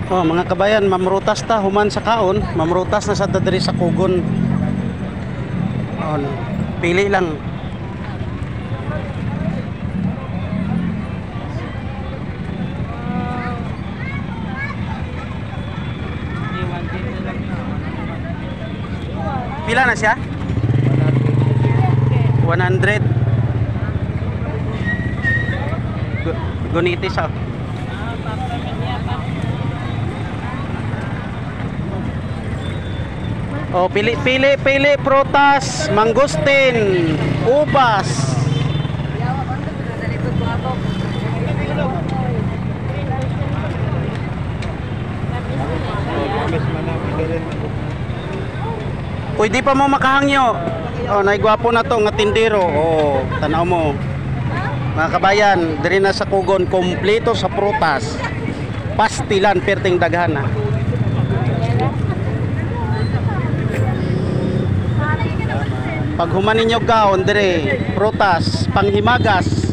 Oh, mga kabayan, mamrutas ta human sa kaon, mamrutas na sa diri sa kugon. Oh, pili lang. Pila na siya? 100. Gunitis ah. Oh, pili prutas, mangustin, ubas. Uy, di pa mo makahangyo. Oh, naigwapo na to nga tindero. Oh, tanaw mo. Mga kabayan, diri na sa kugon kompleto sa prutas. Pastilan perting daghan na. Pag human ninyo gaon dire, prutas, panghimagas.